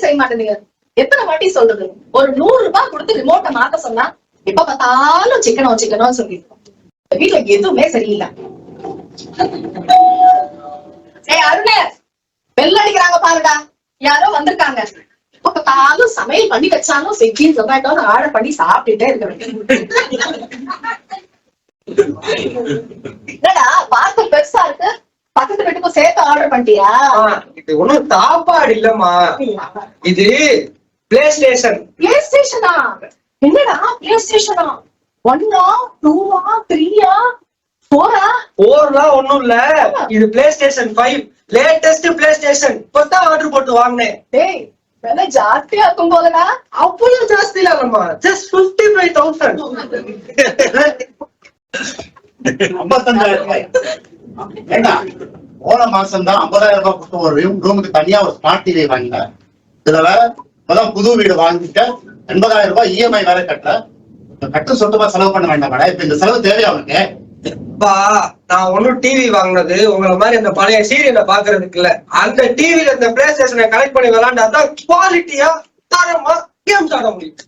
செய்ய மாட்டேங்க. எத்தனை வாட்டி சொல்றது? ஒரு 100 ரூபாய் கொடுத்து ரிமோட்டை மாத்த சொன்னா எப்ப பார்த்தாலும் சிக்கனம் சிக்கனம் சொல்லிருக்கோம். வீட்டுல எதுவுமே சரியில்லை. அருணே, பெல் அடிக்கிறாங்க பாருடா, யாரோ வந்திருக்காங்க. எப்ப பார்த்தாலும் சமையல் பண்ணி வச்சாலும் ஸ்விக்கி ஜொமேட்டோன்னு ஆர்டர் பண்ணி சாப்பிட்டுட்டே இருக்க. என்னடா பார்சல் பெருசா இருக்கு, பக்கத்து வீட்டுக்கும் சேர்த்து ஆர்டர் பண்ணிட்டியா? இது ஒண்ணும் சாப்பாடு இல்லம்மா, இது பிளே ஸ்டேஷன். பிளே ஸ்டேஷனா? என்னடா பிளே ஸ்டேஷனா? 1ஆ 2ஆ 3ஆ 4ஆ? 4லாம் ஒண்ணும் இல்ல, இது play station 5, latest play station. இப்பதான் ஆர்டர் போட்டு வாங்கினேன். டேய், விலை ஜாஸ்தியா இருக்கும் போலடா. அவ்வளவு ஜாஸ்தி இல்லம்மா, ஜஸ்ட் 55,000. 55,000 ரூபாய். ஏண்டா போன மாசம் தான் 50,000 ரூபாய் கொடுத்து ஒரு ரூமுக்கு தனியா ஒரு ஸ்மார்ட் டிவி வாங்கினேன். இதுல வேற இப்பதான் புது வீடு வாங்கிட்டு 80,000 ரூபாய் இஎம்ஐ வேற கட்டு சொந்தமா செலவு பண்ண வேண்டாம். இப்ப இந்த செலவு தேவையா அவனுக்கு? நான் ஒன்னும் டிவி வாங்கினது உங்களை மாதிரி அந்த பழைய சீரியலை பாக்குறதுக்கு இல்ல. அந்த டிவில இந்த பிளே ஸ்டேஷனை கனெக்ட் பண்ணி விளையாண்டாதான் குவாலிட்டியா தரமா கேம் ஆட முடியும்.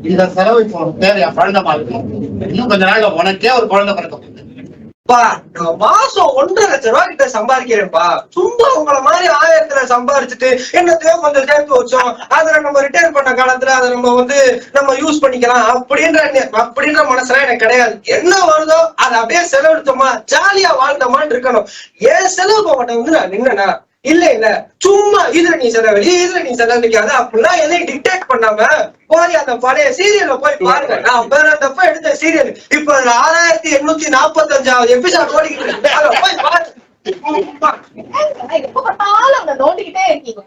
இந்த செலவு இப்போ தேவையா? குழந்தை மாதிரி இன்னும் கொஞ்ச நாள்ல உனக்கே ஒரு குழந்தை பிறக்கும். நான் மாசம் 1.5 லட்சம் ரூபாய் கிட்ட சம்பாதிக்கிறேன்ப்பா. சும்மா உங்களை மாதிரி 1000த்துல சம்பாதிச்சுட்டு என்னத்தையோ கொஞ்சம் சேர்த்து வச்சோம், அதுல நம்ம ரிட்டர்ன் பண்ண காலத்துல அதை நம்ம யூஸ் பண்ணிக்கலாம் அப்படின்ற மனசுலாம் எனக்கு கிடையாது. என்ன வருதோ அதை அப்படியே செலவெடுத்தோமா ஜாலியா வாழ்ந்தோமான்னு இருக்கணும். ஏன் செலவு போட்ட நான் நின்னா இல்ல சும்மா இதுல நீ செலவழி இதுல நீ செலவழிக்காத அப்படிலாம் எதையும் டிக்டேட் பண்ணாம போய் அந்த பழைய சீரியல்ல போய் பாருங்க. நான் வேற தப்ப எடுத்த சீரியல் இப்ப 6845 எபிசோட் ஓடிக்கிட்டு இருக்கு. போய் பாருங்க. எப்ப பார்த்தாலும் அவனை நோண்டிக்கிட்டே இருக்கீங்க.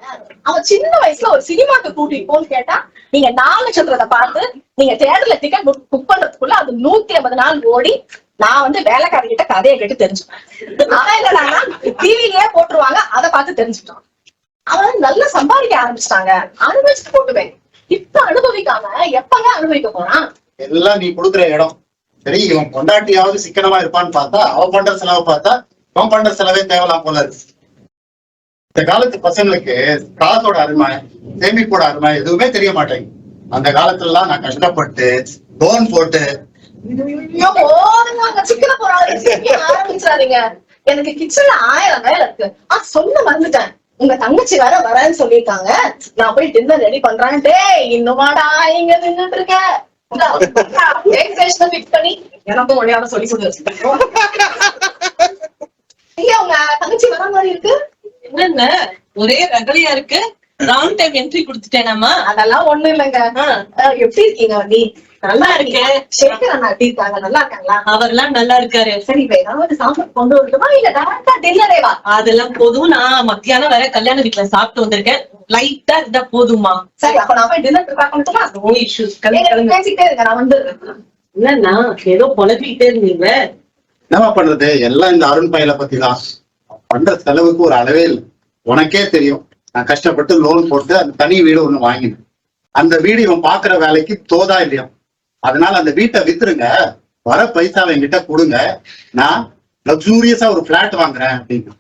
அவன் சின்ன வயசுல ஒரு சினிமாக்கு கூட்டிட்டு போன்னு கேட்டா நீங்க 4 நட்சத்திரத்தை பார்த்து நீங்க தியேட்டர்ல டிக்கெட் புக் பண்றதுக்குள்ள அது 150 நாள் ஓடி நான் வேலைக்காரர்கிட்ட கதையை கேட்டு தெரிஞ்சுப்பேன். ஆனா என்னன்னா டிவிலயே போட்டுருவாங்க, அதை பார்த்து தெரிஞ்சுட்டான். அவன் நல்லா சம்பாதிக்க ஆரம்பிச்சிட்டாங்க. அனுபவிச்சுட்டு போட்டுவேன். இப்ப அனுபவிக்காம எப்பங்க அனுபவிக்க போறான்? எல்லாம் நீ கொடுக்குற இடம் சரி. இவன் பொண்டாட்டியாவது சிக்கனமா இருப்பான்னு பார்த்தா அவன் பண்ற செலவை பார்த்தா இவன் பண்ற செலவே தேவலாம் போல இருக்கு. இந்த காலத்து பசங்களுக்கு காசோட அருமை சேமிப்போட அருமை எதுவுமே தெரிய மாட்டேங்குது. அந்த காலத்துல எல்லாம் நான் கஷ்டப்பட்டு லோன் போட்டு ஆரம்பிச்சாதீங்க. எனக்கு கிச்சன்ல 1000 வேலை இருக்கு. சொல்ல மறந்துட்டேன், உங்க தங்கச்சி வேற வரேன்னு சொல்லிருக்காங்க. நான் போய் டின்னர் ரெடி பண்றேன். டேய் இன்னுமாடா இங்க நின்னுட்டு இருக்க? பண்ணி எனக்கும் ஒழியாம சொல்லி சொல்லி வச்சுட்டேன். உங்க தங்கச்சி வர மாதிரி இருக்கு. என்னென்ன ஒரே ரகலையா இருக்கு? ராங் டைம் என்ட்ரி கொடுத்துட்டேனாமா? அதெல்லாம் ஒண்ணும் இல்லைங்க. எப்படி இருக்கீங்க வண்டி? நல்லா இருக்கேன். சேகர் அண்ணா எப்படி இருக்காங்க? நல்லா இருக்காங்களா? அவர்லாம் நல்லா இருக்காரு. சரி, ஏதாவது சாப்பிட்டு கொண்டு வரட்டுமா இல்ல டேரக்டா டின்னரேவா? அதெல்லாம் போதும். நான் மத்தியானம் வேற கல்யாண வீட்டுல சாப்பிட்டு வந்திருக்கேன். லைட்டா இருந்தா போதுமா? சரி, அப்ப நான் போய் டின்னர் ப்ரிப்பேர் பண்ணட்டுமா? No issues. பேசிக்கிட்டே இருக்க, நான் வந்து. என்னன்னா ஏதோ புலம்பிக்கிட்டே இருந்தீங்க. என்ன பண்றது? எல்லாம் இந்த அருண் பையலை பத்தி தான். பண்ற செலவுக்கு ஒரு அளவே இல்லை. உனக்கே தெரியும், நான் கஷ்டப்பட்டு லோன் போட்டு அந்த தனி வீடு ஒண்ணு வாங்கினேன். அந்த வீடு இவன் பாக்குற வேலைக்கு தோதா இல்லையா? அதனால அந்த வீட்டை வித்துருங்க, வர பைசாவை என்கிட்ட கொடுங்க, நான் லக்ஸூரியஸா ஒரு பிளாட் வாங்குறேன் அப்படின்னு.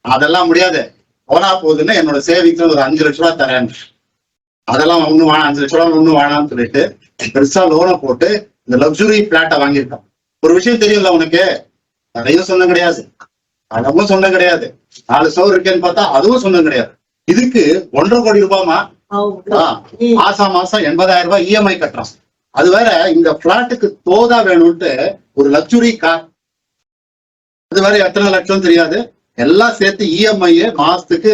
அதெல்லாம் முடியாது, போனா போகுதுன்னு என்னோட சேவிங்ஸ் ஒரு 5 லட்ச ரூபா தரேன். அதெல்லாம் ஒண்ணு வேணாம், 5 லட்ச ரூபா ஒண்ணு வேணாம்னு சொல்லிட்டு பெருசா லோனை போட்டு இந்த லக்ஸுரி பிளாட்டை வாங்கியிருக்கான். ஒரு விஷயம் தெரியும்ல உனக்கு, அதையும் சொன்ன கிடையாது, அதவும் சொன்ன கிடையாது, 4 சோறு இருக்கேன்னு பார்த்தா அதுவும் சொன்ன கிடையாது. இதுக்கு 1.5 கோடி ரூபாய்மா. மாசம் 80,000 ரூபாய் இஎம்ஐ கட்டுறான். அது வேற இந்த பிளாட்டுக்கு தோதா வேணும்ட்டு ஒரு லக்ஸுரி கார், அது வேற எத்தனை லட்சம் தெரியாது, எல்லாம் சேர்த்து இஎம்ஐ மாசத்துக்கு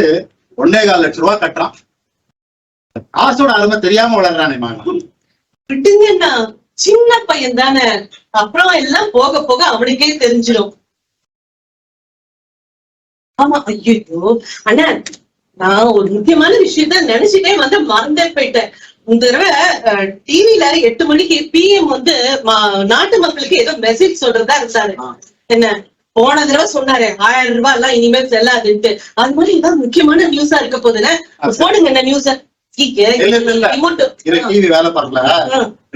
1.25 லட்சம் ரூபாய் கட்டுறான். காசோட அருமை தெரியாம வளர்றானே மாமா. விட்டுங்கண்ணா, சின்ன பையன் தானே, அப்புறம் எல்லாம் போக போக அவனுக்கே தெரிஞ்சிடும். ஆமா. ஐயோ அண்ணா, நான் ஒரு முக்கியமான விஷயத்த நினைச்சுட்டே மறந்தே போயிட்டேன். இந்த தடவை டிவில 8 மணிக்கு PM நாட்டு மக்களுக்கு ஏதோ மெசேஜ் சொல்றதா இருந்தாரு. என்ன போன தடவை சொன்னாரு 1000 ரூபாய் எல்லாம் இனிமேல் செல்லாதுன்ட்டு. அது மாதிரி ஏதாவது முக்கியமான நியூஸா இருக்க போதுன்னு போடுங்க என்ன நியூஸ. டிவி வேலை பார்க்கல,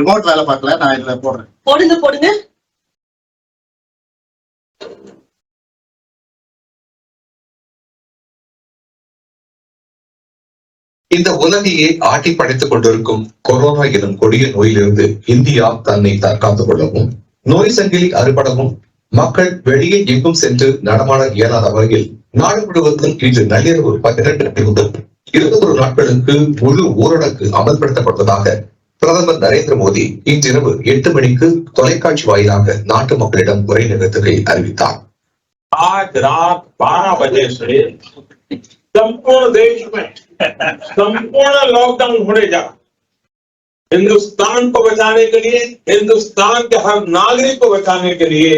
ரிமோட் வேலை பார்க்கல, நான் இதுல போடுறேன். போடுங்க. இந்த உலகையே ஆட்டி படைத்துக் கொண்டிருக்கும் கொரோனா எனும் கொடிய நோயிலிருந்து இந்தியா தன்னை தற்காத்துக் கொள்ளவும், நோய் சங்கிலி அறுபடவும், மக்கள் வெளியே எங்கும் சென்று நடமாட இயலாத வகையில் நாடு முழுவதும் இன்று நள்ளிரவு 12 முதல் 21 நாட்களுக்கு முழு ஊரடங்கு அமல்படுத்தப்பட்டதாக பிரதமர் நரேந்திர மோடி இன்றிரவு 8 மணிக்கு தொலைக்காட்சி வாயிலாக நாட்டு மக்களிடம் உரை நிகழ்த்துகையில் அறிவித்தார். आज रात 12 बजे से संपूर्ण देश में संपूर्ण लॉकडाउन होने जा रहा। हिंदुस्तान को बचाने के लिए, हिंदुस्तान के हर नागरिक को बचाने के लिए,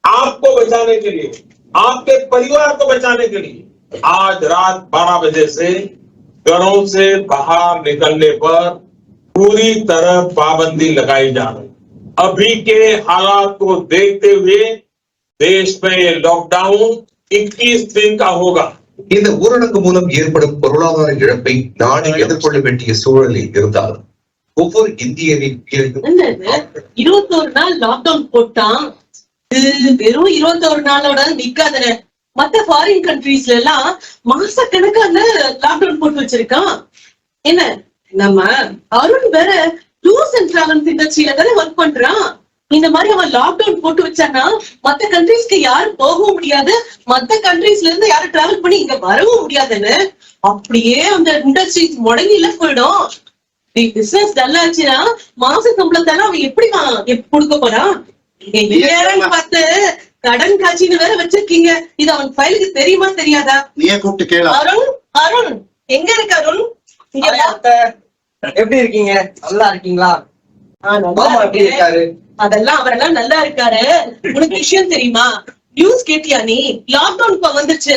आपको बचाने के लिए, आपके परिवार को बचाने के लिए आज रात 12 बजे से घरों से बाहर निकलने पर पूरी तरह पाबंदी लगाई जा रही। अभी के हालात को देखते हुए देश में ये लॉकडाउन 21 दिन का होगा. இந்த ஊரடங்கு மூலம் ஏற்படும் பொருளாதார இழப்பை நாடு எதிர்கொள்ள வேண்டிய சூழலில் இருந்தாலும் ஒவ்வொரு இந்தியரின் 21 நாள் லாக்டவுன் போட்டான். வெறும் 21 நாளோட நிக்காதன. மத்த ஃபாரின் கண்ட்ரீஸ்ல எல்லாம் மாச கணக்கான லாக்டவுன் போட்டு வச்சிருக்கான். என்ன நம்ம அருண் வேற டூர்ஸ் அண்ட் டிராவல்ஸ் இண்டஸ்ட்ரியில தானே ஒர்க் பண்றான். இந்த மாதிரி அவன் லாக்டவுன் போட்டு வச்சானா மத்த கண்ட்ரீஸ்க்கு யாரும் போகவும் முடியாது, மத்த கண்ட்ரீஸ்ல இருந்து யாரும் டிராவல் பண்ணி இங்க வரவும் முடியாதுன்னு அப்படியே அந்த இண்டஸ்ட்ரீஸ் முடங்கில போயிடும். பிசினஸ் டல்லாச்சுன்னா மாச சம்பளத்தால அவன் எப்படி கொடுக்க போறான்? பார்த்து கடன் காட்சின்னு வேற வச்சிருக்கீங்க. இது அவன் ஃபைலுக்கு தெரியுமா தெரியாதா? நீயே கூப்பிட்டு கேளு. அருண், அருண் எங்க இருக்கு அருண்? எப்படி இருக்கீங்க? நல்லா இருக்கீங்களா? எப்படி இருக்காரு? அதெல்லாம் அவரெல்லாம் நல்லா இருக்காரு. உனக்கு விஷயம் தெரியுமா? நியூஸ் கேட்டியா நீ? லாக்டவுன் இப்ப வந்துருச்சு.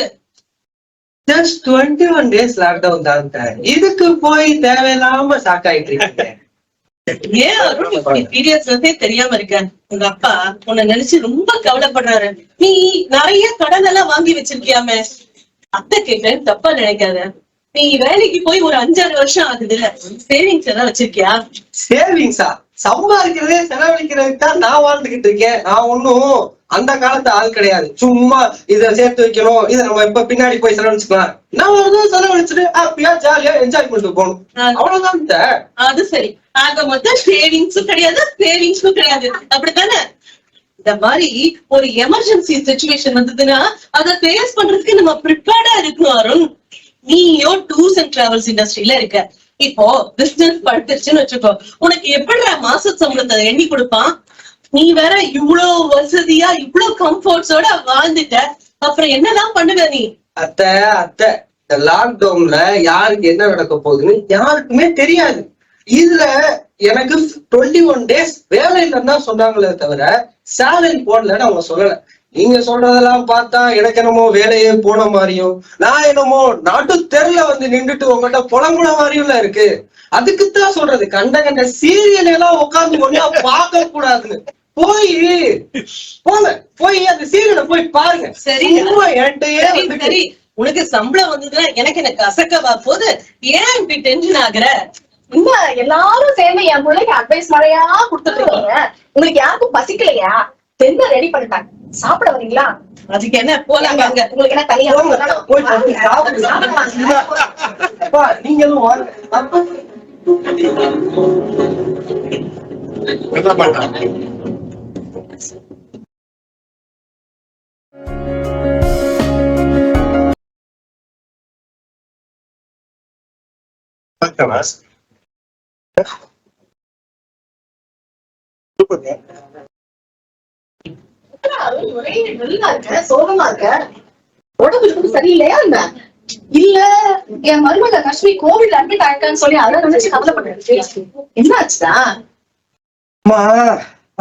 ஜஸ்ட் 21 டேஸ் லாக்டவுன் தான். இதுக்கு போய் தேவையில்லாம சாக்காயிட்டு இருக்கீங்க. ஏன் அருண் பீரியட்ஸ்லயே தெரியாம இருக்க? உங்க அப்பா உன்னை நினைச்சு ரொம்ப கவலைப்படுறாரு. நீ நிறைய கடன் எல்லாம் வாங்கி வச்சிருக்கியாமே. அத்தை கேட்டேன், தப்பா நினைக்காத. நீ வேலைக்கு போய் ஒரு 5-6 வருஷம் ஆகுதுல்ல, சேவிங்ஸ் எல்லாம் வச்சிருக்கியா? சேவிங்ஸா? சம்பாதிக்கிறதே செலவழிக்கிறதுக்கு தான் நான் வாழ்ந்துகிட்டு இருக்கேன். நான் ஒன்னும் அந்த காலத்து ஆள் கிடையாது. சும்மா இத சேர்த்து வைக்கணும், இத நம்ம இப்ப பின்னாடி போய் செலவழிச்சுக்கலாம். நான் ஒரு செலவழிச்சுட்டு ஹாப்பியா ஜாலியா என்ஜாய் பண்ணிட்டு போகணும், அவ்வளவுதான். அது சரி. ஆக மொத்தம் சேவிங்ஸும் கிடையாது, சேவிங்ஸும் கிடையாது, அப்படித்தானே? இந்த மாதிரி ஒரு எமர்ஜென்சி சிச்சுவேஷன் வந்ததுன்னா அதை ஃபேஸ் பண்றதுக்கு நம்ம ப்ரிப்பேர்டா இருக்கணும் அருண். நீயோ டூர்ஸ் அண்ட் டிராவல்ஸ் இண்டஸ்ட்ரியில இருக்க. இப்போ பிசினஸ் படுத்துருச்சுன்னு வச்சுக்கோ, உனக்கு எப்படி மாச சம்பளத்தை எண்ணி கொடுப்பான்? நீ வேற இவ்வளவு வசதியா இவ்வளவு கம்ஃபர்ட்ஸோட வாழ்ந்துட்ட, அப்புறம் என்னதான் பண்ணுவ நீ? அத்தை இந்த லாக்டவுன்ல யாருக்கு என்ன நடக்க போகுதுன்னு யாருக்குமே தெரியாது. இதுல எனக்கு 21 டேஸ் வேலை இல்லைன்னா சொன்னாங்களே தவிர சேலரி போடலன்னு அவங்க சொல்லல. நீங்க சொல்றதெல்லாம் பார்த்தா எனக்கு என்னமோ வேலையே போன மாதிரியும், நான் என்னமோ நாட்டு தெருல வந்து நின்றுட்டு உங்ககிட்ட புலங்குன மாதிரியும் இருக்கு. அதுக்குத்தான் சொல்றது, கண்ட சீரியல் எல்லாம் உட்கார்ந்து கொண்டா பார்க்க கூடாதுன்னு. போய் அந்த சீரியலை போய் பாருங்க. சரி சரி, உனக்கு சம்பளம் வந்ததுன்னா எனக்கு கசக்கவா போது? ஏன் இப்படி டென்ஷன் ஆகுற? இல்ல, எல்லாரும் சேர்ந்து என் பிள்ளைக்கு அட்வைஸ் மழையா கொடுத்துட்டு இருக்கீங்க. உங்களுக்கு யாருக்கும் பசிக்கலையா? தென்ன ரெடி பண்ணிட்டாங்க, சாப்பிட வரீங்களா? அதுக்கு என்ன போலாங்க. உங்களுக்கு என்ன தனியா நீங்களும் ஒரே நல்லா இருக்க, சோகமா இருக்க, உடம்புக்கு சரியில்லையா? இல்ல என் மருமக லட்சுமி கோவிட்ல அட்மிட் ஆயிருக்கான்னு சொல்லி அதை நினைச்சு கவலைப்படுறேன். என்ன ஆச்சுதா? அம்மா,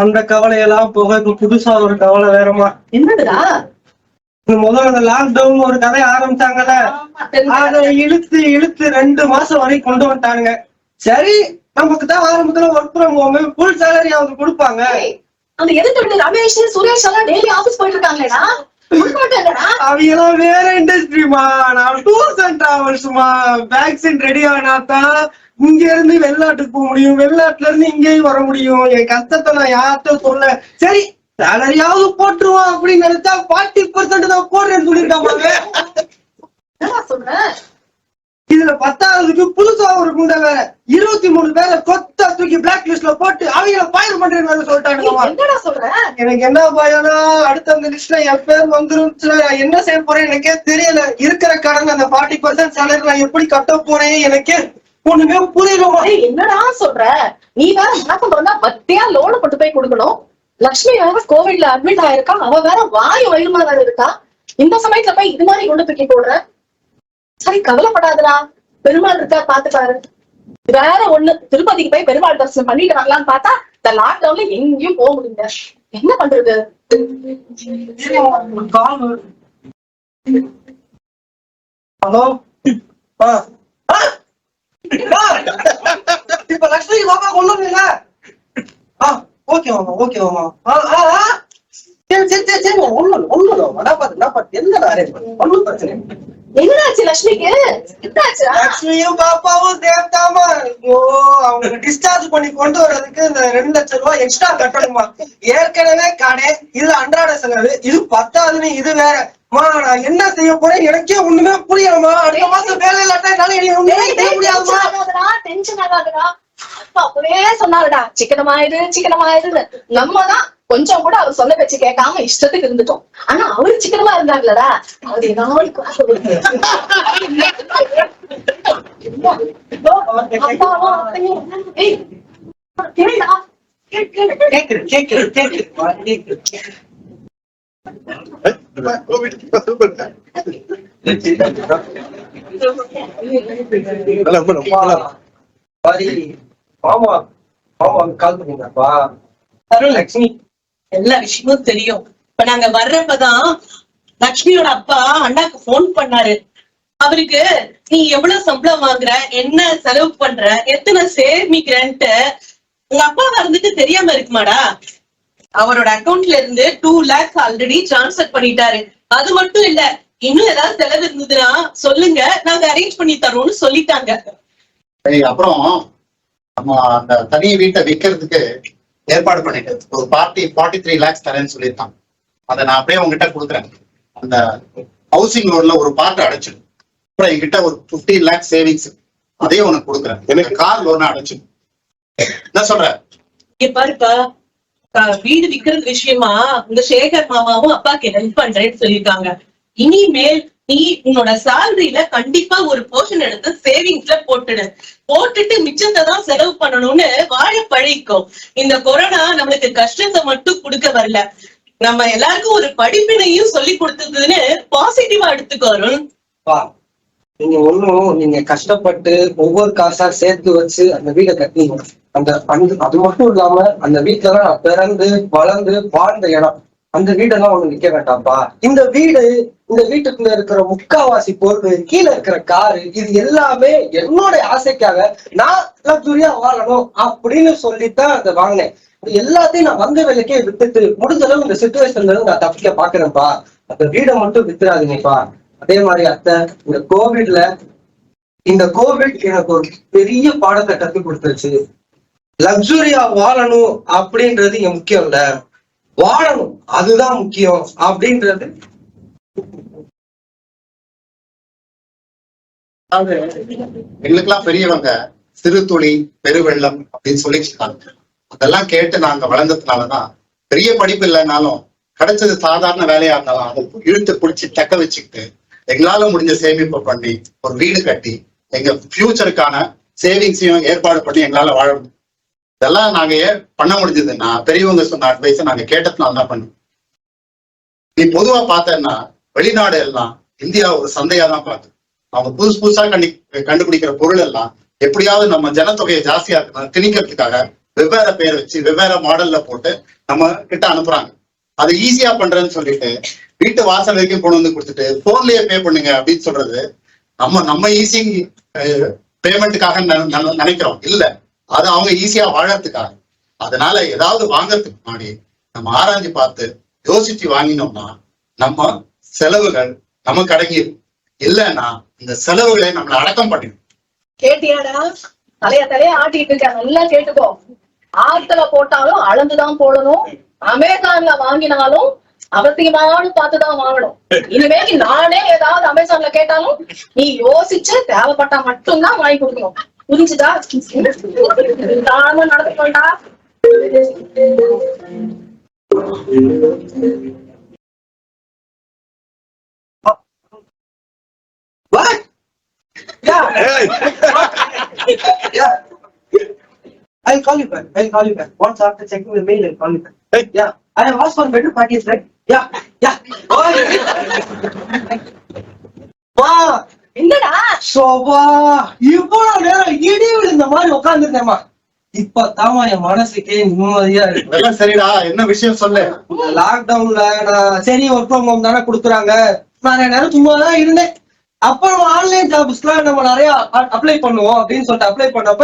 அந்த கவலையெல்லாம் போக இப்ப புதுசா ஒரு கவலை வேறமா. என்னதுடா? முதல்ல லாக்டவுன் ஒரு கதையை ஆரம்பிச்சாங்கல்ல, அதை இழுத்து 2 மாசம் வரைக்கும் கொண்டு வந்துட்டாங்க. சரி, நமக்கு தான் ஆரம்பத்துல work from home, full salary அவங்க கொடுப்பாங்க. அந்த எதிர்த்து ரமேஷ் சுரேஷ் எல்லாம் டெய்லி ஆபீஸ் போயிட்டு இருக்காங்களேடா, அவங்கெல்லாம் வேற இண்டஸ்ட்ரிமா. நான் டூர்ஸ் அண்ட் டிராவல்ஸ்மா. வேக்சின் ரெடி ஆனாதான் இங்க இருந்து வெளிநாட்டுக்கு போக முடியும், வெளிநாட்டுல இருந்து இங்கேயும் வர முடியும். என் கஷ்டத்தை நான் யார்கிட்ட சொல்ல. சரி, சேலரியாவது போட்டுருவோம் அப்படின்னு நினைச்சா 40% தான் போடுறேன்னு சொல்லிருக்காங்க. சொல்றேன். இதுல 10ஆவதுக்கு புதுசா ஒரு குண்டை வேற 23 பேரை கொத்தா தூக்கி பிளாக் லிஸ்ட்ல போட்டு அவங்க ஃபயர் பண்றேன்னு சொல்லிட்டாங்க. என்னடா சொல்ற? எனக்கு என்ன பயம்னா அடுத்த அந்த லிஸ்ட்ல என் பேர் வந்துருந்துச்சுன்னா நான் என்ன செய்ய போறேன் எனக்கே தெரியல. இருக்கிற கடன் அந்த 40% சேலரி நான் எப்படி கட்ட போறேன் எனக்கே ஒண்ணுமே புரியலமா. என்னடா சொல்ற? நீ வேற வணக்கம் வந்தா பத்தியா லோன் கொண்டு போய் கொடுக்கணும். லட்சுமி வேற கோவிட்ல அட்மிட் ஆயிருக்கா. அவ வேற வாய் வயிறுமா வேற இருக்கா. இந்த சமயத்துல போய் இது மாதிரி கொண்டு தூக்கி போடுற. சரி கவலைப்படாதடா, பெருமாள் இருக்கா பாத்துப்பாரு. வேற ஒண்ணு, திருப்பதிக்கு போய் பெருமாள் தரிசனம் பண்ணிட்டு வரலான்னு பார்த்தா இந்த லாக்டவுன்ல எங்கேயும் போக முடியல. என்ன பண்றது? ஹலோ, இப்ப லட்சுமி பாப்பா கொள்ளுங்க. ஓகே மாமா, ஓகே மாமா. சரி சரி சரி சரி ஒண்ணும் என்னடா ஒண்ணும் பிரச்சனை. என்னாச்சு லட்சுமிக்கு? என்னாச்சு? லட்சுமியும் பாப்பாவும் தேவதாமா. ஐயோ, அவங்களுக்கு டிஸ்சார்ஜ் பண்ணி கொண்டு வர்றதுக்கு இந்த 2 லட்சம் ரூபாய் எக்ஸ்ட்ரா கட்டணுமா. ஏற்கனவே கடை, இது அன்றாட செலவு, இது 10ஆதுன்னு இது வேற. நான் என்ன செய்ய போறேன் எனக்கே ஒண்ணுமே புரியலமா. அடுத்த மாசம் வேலை இல்லாட்டா ஒண்ணுமே செய்ய முடியாதுமா. டென்ஷன் ஆகாதுடா. அப்பா அப்பவே சொன்னாருடா, சிக்கனமாயிடுன்னு. நம்ம தான் கொஞ்சம் கூட அவர் சொன்ன பேச்சு கேட்காம இஷ்டத்துக்கு இருந்துட்டோம். ஆனா அவரு சிக்கனமா இருந்தாங்களடா. அவர் ஏதாவது மாமா கால் பண்ணீங்கப்பா. லட்சுமி எல்லா விஷயமும் தெரியும். இப்ப நாங்க வர்றப்பதான் லட்சுமியோட அப்பா அண்ணாக்கு போன் பண்ணாரு. அவருக்கு நீ எவ்வளவு சம்பளம் வாங்குற, என்ன செலவு பண்ற, எத்தனை சேமிக்கிறன்ட்டு உங்க அப்பா வந்துட்டு தெரியாம இருக்குமாடா. அவரோட அக்கௌண்ட்ல இருந்து 2 lakhs ஆல்ரெடி டிரான்ஸ்பர் பண்ணிட்டாரு. அது மட்டும் இல்ல, இன்னும் ஏதாவது செலவு இருந்ததுன்னா சொல்லுங்க, நாங்க அரேஞ்ச் பண்ணி தரோம்னு சொல்லிட்டாங்க. அப்புறம் நம்ம அந்த தனி வீட்டை விற்கிறதுக்கு ஏற்பாடு பண்ணிட்டு ஒரு 43 lakhs தரேன்னு சொல்லியிருக்காங்க. அதை நான் அப்படியே உங்ககிட்ட கொடுக்குறேன். அந்த ஹவுசிங் லோன்ல ஒரு பார்ட் அடைச்சிடும். அப்புறம் என்கிட்ட ஒரு 15 lakhs சேவிங்ஸ், அதையும் உனக்கு கொடுக்குறேன். எனக்கு கார் லோனை அடைச்சிடும். என்ன சொல்ற? பாருப்பா, வீடு விக்கிறது விஷயமா உங்க சேகர் மாமாவும் அப்பாக்கு ஹெல்ப் பண்றேன்னு சொல்லியிருக்காங்க. இனிமேல் நீ உன்னோட சேலரியில கண்டிப்பா ஒரு போர்ஷன் எடுத்து சேவிங்ஸ்ல போட்டுட்டு மிச்சத்தை தான் செலவு பண்ணணும்னு வாழ பழகிக்கும். இந்த கொரோனா நம்மளுக்கு கஷ்டத்தை மட்டும் கொடுக்க வரல, நம்ம எல்லாருக்கும் ஒரு படிப்பினையும் சொல்லி கொடுத்ததுன்னு பாசிட்டிவா எடுத்துக்கோரும். நீங்க கஷ்டப்பட்டு ஒவ்வொரு காசா சேர்த்து வச்சு அந்த வீடை கட்டினீங்க. அது மட்டும் இல்லாம அந்த வீட்டுலதான் நான் பிறந்து வளர்ந்து வாழ்ந்த இடம். அந்த வீடெல்லாம் ஒண்ணு நிக்க வேண்டாம்ப்பா. இந்த வீட்டுக்குள்ள இருக்கிற முக்காவாசி பொருள், கீழே இருக்கிற காரு, இது எல்லாமே என்னோட ஆசைக்காக நான் லக்ஸுரியா வாழணும் அப்படின்னு சொல்லித்தான் அதை வாங்கினேன். எல்லாத்தையும் நான் வந்த வேலைக்கே விட்டுட்டு முடிஞ்ச அளவு இந்த சிச்சுவேஷன்ல இருந்து நான் தப்பிக்க பாக்குறேன்ப்பா. அந்த வீடை மட்டும் வித்துறாதீங்கப்பா. அதே மாதிரி அத்தை, இந்த கோவிட் எனக்கு ஒரு பெரிய பாடத்தை கற்றுக் கொடுத்துருச்சு. லக்ஸுரியா வாழணும் அப்படின்றது இங்க முக்கியம் இல்ல, வாழணும் அதுதான் முக்கியம் அப்படின்றது. எங்களுக்கெல்லாம் பெரியவங்க சிறு துளி பெருவெள்ளம் அப்படின்னு சொல்லிட்டு இருக்காங்க. அதெல்லாம் கேட்டு நாங்க வளர்ந்ததுனாலதான் பெரிய படிப்பு இல்லைன்னாலும் கிடைச்சது சாதாரண வேலையா இருந்தாலும் அதை இழுத்து பிடிச்சி தக்க வச்சுக்கிட்டு எங்களால முடிஞ்ச சேமிப்பை பண்ணி ஒரு வீடு கட்டி எங்க ஃபியூச்சருக்கான சேவிங்ஸையும் ஏற்பாடு பண்ணி எங்களால வாழ முடியும். இதெல்லாம் நாங்க பண்ண முடிஞ்சதுன்னா பெரியவங்க சொன்ன அட்வைஸை நாங்க கேட்டதுனால தான் பண்ணோம். நீ பொதுவா பார்த்தேன்னா வெளிநாடு எல்லாம் இந்தியா ஒரு சந்தையா தான் பார்த்து அவங்க புதுசா கண்டுபிடிக்கிற பொருள் எல்லாம் எப்படியாவது நம்ம ஜனத்தொகையை ஜாஸ்தியா இருக்கணும் திணிக்கிறதுக்காக வெவ்வேறு பேர் வச்சு வெவ்வேறு மாடல்ல போட்டு நம்ம கிட்ட அனுப்புறாங்க. அது ஈஸியா பண்றேன்னு சொல்லிட்டு வீட்டு வாசல் வரைக்கும் கொண்டு வந்து கொடுத்துட்டு போன்லயே பே பண்ணுங்க அப்படின்னு சொல்றது நம்ம ஈஸி பேமெண்ட்டுக்காக நினைக்கிறோம். இல்ல, அது அவங்க ஈஸியா வாழறதுக்காக. அதனால ஏதாவது வாங்கறதுக்கு முன்னாடி நம்ம ஆராய்ஞ்சு பார்த்து யோசிச்சு வாங்கினோம்னா நம்ம செலவுகள் நமக்கு அடங்கிடும். இல்லைன்னா இந்த செலவுகளை நம்மளை அடக்கம் பண்ணிடும். கேட்டியாடா? தலைய ஆட்டிட்டு இருக்க, நல்லா கேட்டுக்கோ. ஆத்துல போட்டாலும் அளந்துதான் போடணும். அமேசான்ல வாங்கினாலும் அவசியமானு பார்த்துதான் வாங்கணும். இனிமேல் நானே ஏதாவது அமேசான்ல கேட்டாலும் நீ யோசிச்சு தேவைப்பட்டா மட்டும்தான் வாங்கி கொடுக்கணும். புரிஞ்சுதா? நானும் நடந்துக்கோண்டா. What? Yeah. Yeah. I'll call you back. I'll call you back. Once after checking the mail, I'll call you back. Hey. Yeah. I have asked for better package, right? Yeah. Yeah. Wow. என்னடா sofa இவ்வளவு நேரம் இடி விழுந்த மாதிரி உட்கார்ந்துருந்தேம்மா. இப்பதாமா என் மனசுக்கே நிம்மதியா இருக்கு. அதெல்லாம் சரிடா, என்ன விஷயம் சொல்லு. லாக்டவுன்ல நான் சரி ஒர்க் ஃப்ரம் ஹோம் தானே கொடுக்குறாங்க, நான் நேரம் சும்மா தான் இருந்தேன். அப்புறம் ஆன்லைன் ஜாப்ஸ்க்குலாம் நம்ம நிறைய அப்ளை பண்ணுவோம் அப்படின்னு சொல்லிட்டு அப்ளை பண்ணப்ப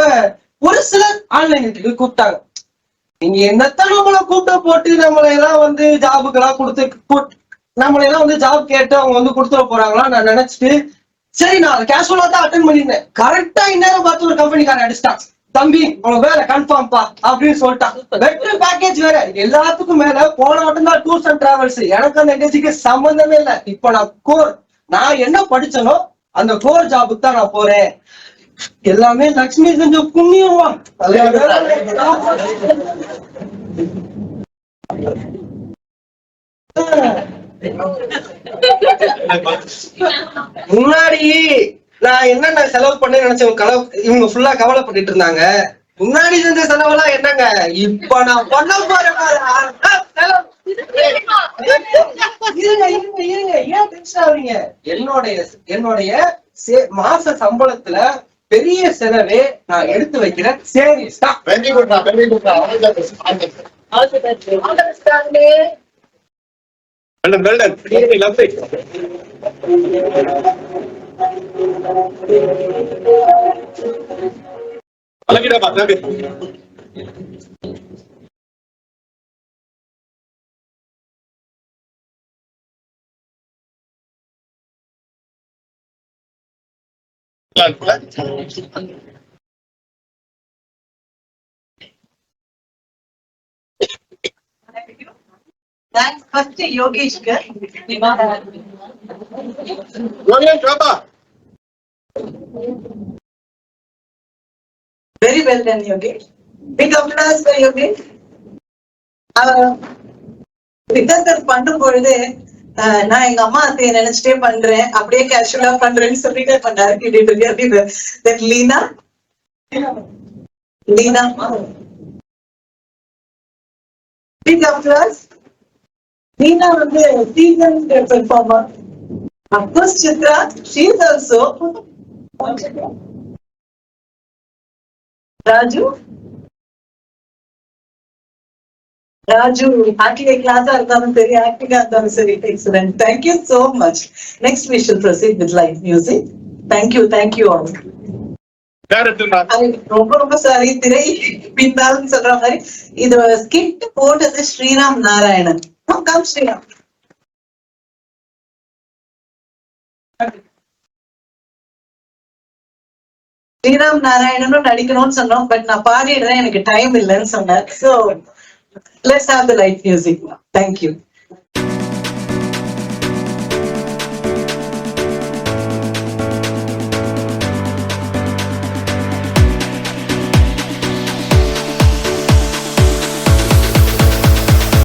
ஒரு சிலர் ஆன்லைன் இன்டர்வியூ கூப்பிட்டாங்க. நீங்க என்னத்தான் நம்மளை கூப்பிட்ட போட்டு நம்மளை எல்லாம் வந்து ஜாபுக்கெல்லாம் கொடுத்து நம்மளை எல்லாம் வந்து ஜாப் கேட்டு அவங்க வந்து கொடுத்துட போறாங்களா நான் நினைச்சிட்டு சரி நான் கேஷுவலா தான் அட்டென்ட் பண்ணிருந்தேன். கரெக்டா இந்நேரம் பார்த்து ஒரு கம்பெனிக்காரன் அடிச்சிட்டான். தம்பி உங்க வேலை கன்ஃபார்ம்பா அப்படின்னு சொல்லிட்டான். பெட்டர் பேக்கேஜ் வேற, எல்லாத்துக்கும் மேல போன மட்டும் தான் டூர்ஸ் அண்ட் டிராவல்ஸ். எனக்கு அந்த இண்டஸ்ட்ரிக்கு சம்பந்தமே இல்லை. இப்ப நான் என்ன படிச்சனோ அந்த கோர் ஜாபுக்கு தான் நான் போறேன். எல்லாமே லட்சுமி செஞ்ச புண்ணியமா. முன்னாடி நான் என்னென்ன செலவு பண்ண நினைச்சவங்க இவங்க ஃபுல்லா கவலைப்பட்டு இருந்தாங்க. முன்னாடி செஞ்ச செலவெல்லாம் என்னங்க இப்ப நான் பண்ண போறேன். ஏன் டென்ஷன் ஆவீங்க? என்னுடைய மாச சம்பளத்துல பெரிய செலவே நான் எடுத்து வைக்கிறேன். சரி வெரி குட்ரா, வெரி குட்ரா. Thanks first to Yogesh Gar. Very well done, Yogesh. Big applause for Yogesh. வித்தர் பண்ணும் பொழுது நான் எங்க அம்மா அத்தையை நினைச்சிட்டே பண்றேன், அப்படியே கேஷுவலா பண்றேன்னு சொல்லிட்டே பண்ணாரு. Leena big applause. Leena வந்து seasoned performer. Of course, Chitra, she is also. Raju, acting class இருந்தாலும் சரி, acting இருந்தாலும் சரி, excellent. Thank you so much. Next, we shall proceed with live music. Thank you all. ரொம்ப சாரி, திரை பின்னாலும் சொல்ற மாதிரி இது ஸ்கிட் போட்டது ஸ்ரீராம் நாராயணன். Come, Sriram. ஸ்ரீராம் நாராயணனும் நடிக்கணும்னு சொன்னோம், பட் நான் பாடிடுறேன், எனக்கு டைம் இல்லைன்னு சொன்னேன். So let's have the light music now. Thank you.